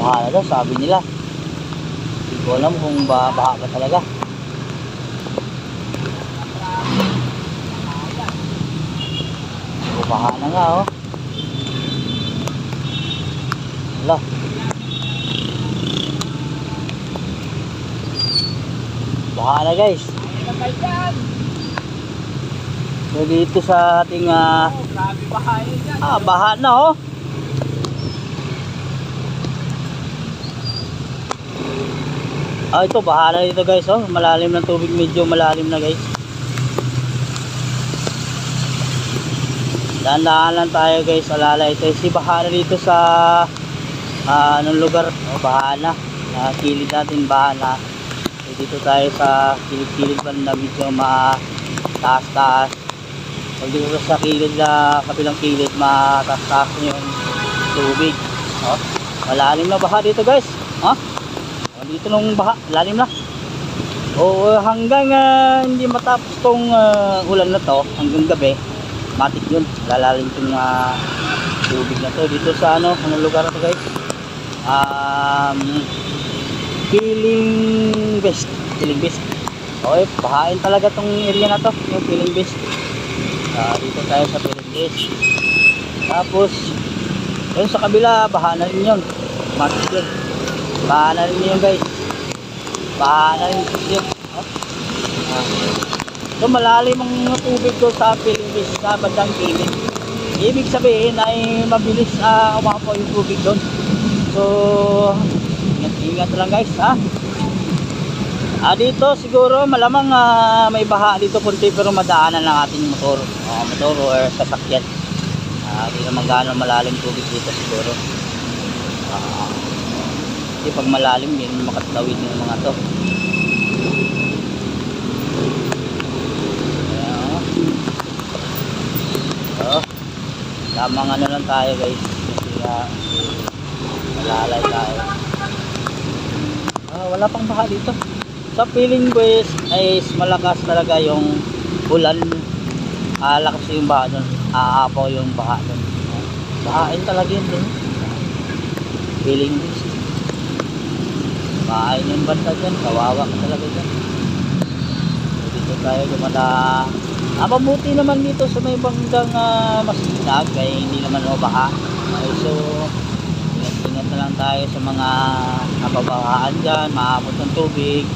baha na daw, sabi nila. Hindi ko alam kung baha ba talaga. Baha na nga, oh. Wala. Baha na, guys. So dito sa ating baha na, oh. Ito baha na dito, guys, oh. Malalim ng tubig, medyo malalim na, guys. Dahan-dahan lang tayo, guys. Alala, ito si baha na dito sa anong lugar, oh, baha na. Kilid natin baha na. So, dito tayo sa kilid-kilid banda, medyo mataas-taas. So, dito sa kilid na kabilang kilid, mataas-taas yung tubig, oh. Malalim na baha dito, guys, oh. Dito nung baha, lalim na. O hanggang hindi matapos tong ulan na to, hanggang gabi, matik yun, lalalim itong tubig na to. Dito sa anong lugar na to, guys? Piling West. Okay, bahain talaga tong area na to, yung Piling West. Dito tayo sa Piling West. Tapos yun sa kabila, baha na rin yun, matik yun. Baha na rin yun, guys. Baha na rin yun. So malalim ang tubig ko sa Pilipinas, sa bandang kilid. Ibig sabihin ay mabilis umapaw yung tubig doon. So ingat lang, guys, ha. Dito siguro malamang may baha dito punti, pero madaanan lang ating motor or sasakyan. Hindi naman gaano malalim tubig dito siguro. Kasi pag malalim din makatawid yung mga to. Lamang ano lang tayo, guys, kasi malalay tayo. Wala pang baha dito sa Piling West. Ay malakas talaga yung ulan, lakas yung baha doon, aapaw yung baha doon. Bahain talaga yun doon, Piling West. Bahain yung banda dyan, kawawa ka talaga dyan. So, dito tayo dumada. Mabuti naman dito sa may bandang masinag, kaya hindi naman baha. So ingat na lang tayo sa mga nababahaan dyan, maabot ng tubig.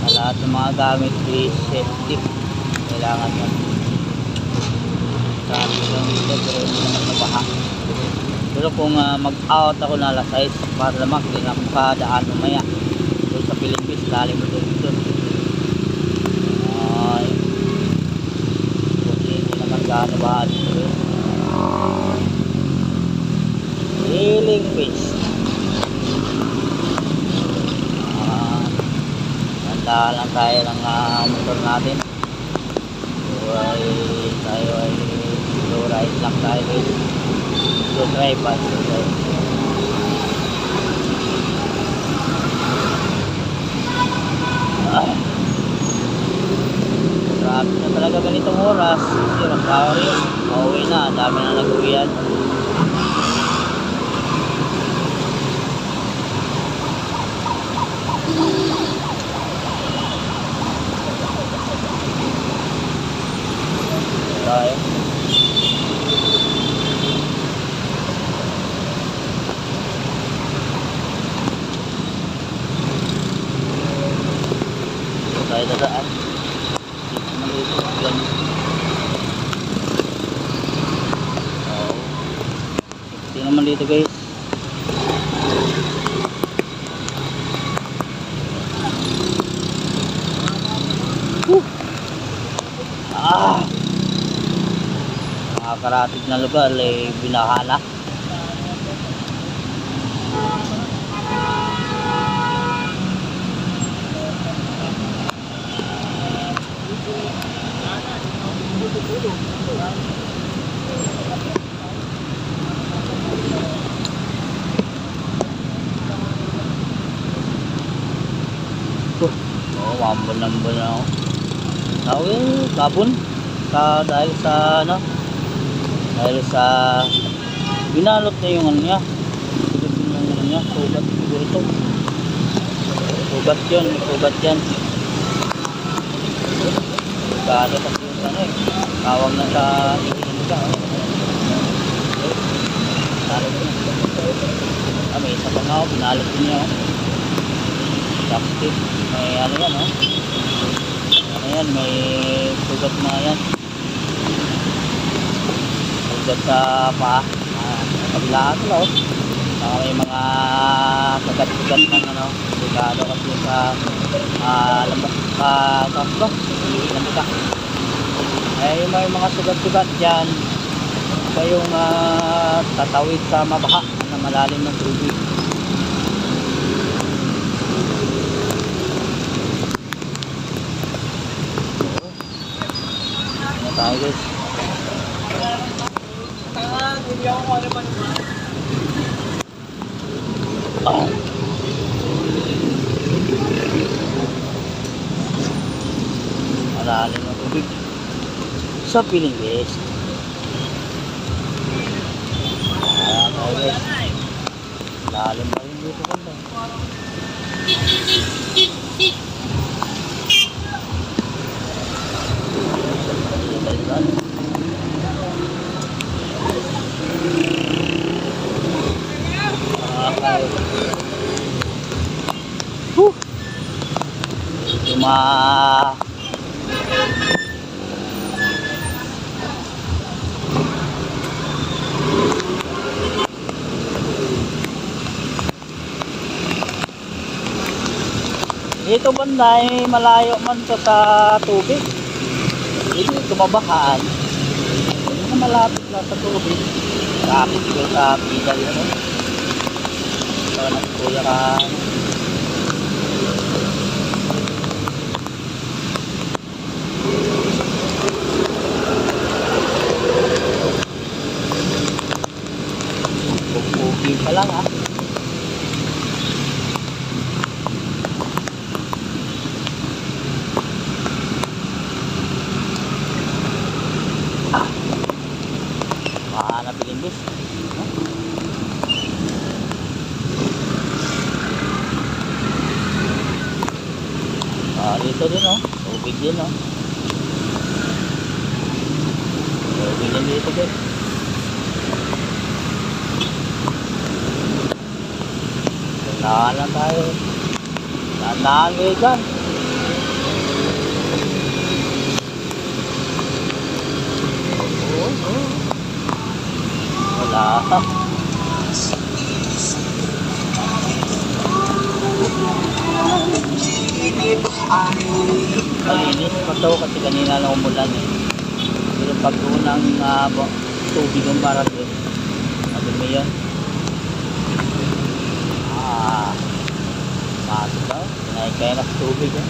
Sa lahat ng mga gamit is safety, kailangan yan. Sabi lang dito, pero hindi naman mabaha. Pero kung mag-out ako na alas 6 para naman hindi na makadaan mamaya doon sa Pilipinas, lalim mo doon. Gaano ba dito? Piling West. Handa lang tayo ng motor natin. So tayo ay slow ride lang tayo, guys. Slow drive pa. Grabe na talaga ganitong oras. Kasi rush hour yun. Mauwi na. Dami na nag-uwian. Tayo. Tayo dadaan. Ito naman dito, guys. Nakakaratig na lugar ay binaha na. Wambon-ambon na ako. Kabon dahil sa binalot na yung ano niya, niya, sugat siguro ito. Sugat yun, may sugat yan. Gano kasi yung ano eh. Tawag na sa ikin ka. May isa pa nga ako, binalot din niya. Chopstick. May ano yan oh. Ano yan, may sugat na yan. Sugat sa paa. Kabilaan ko lang oh. May mga kagat-kagat ng ano. Delikado kasi sa labas sa tapos ba? Hindi ka. Eh may mga sugat-sugat dyan. Kayong tatawid sa mabaha na malalim ng tubig. Ano tayo guys? Malalim ng tubig sa Piling West. Lalim na rin dito banda. Dito banda ay malayo man to sa tubig. Dito tumabahaan. Hindi na malapit na sa tubig. Kapit ko sa pidal ano. So nagkuya ka. Pugi pa lang ha. Nabiling bus. Dito din oh. Tubig din oh. Tubig din dito guys. Tandaan lang tayo. Tandaan kayo dyan. Wala. Malinis pa to kasi kanina lang umulan eh. Pero pag unang tubig ng baratin, madumi yun. Mato daw. Kaya na tubig eh.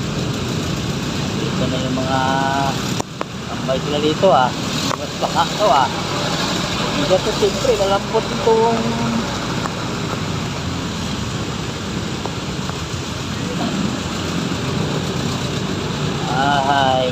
Dito na yung mga tambay sila dito ah. Mas baka to ah. Hindi ito siyempre, nalambot itong ahay.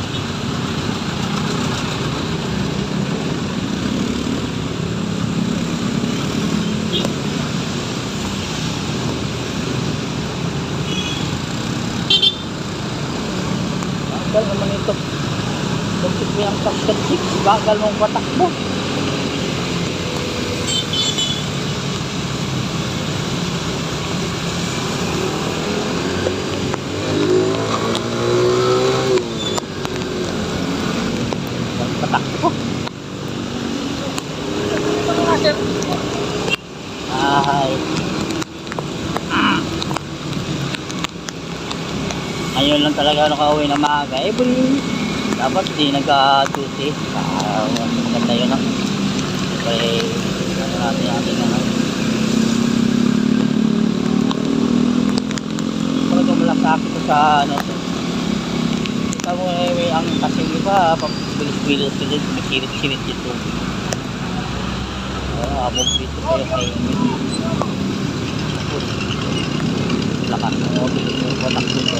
Bagal naman ito. Bakit mo yung kaskat-sik? Bagal mong patakbo. Patakbo. Ahay. Ngayon lang talaga nakauwi na maaga. Dapat di nagka-duty. Maganda yun no? Kaya ano natin ating ano. Talagang malasakit ko sa ano. Kita mo may ang kasing iba papilis-pilis sila. May sirit-sirit dito. Abog dito kayo kay lakas mo. Bilis mo patak dito.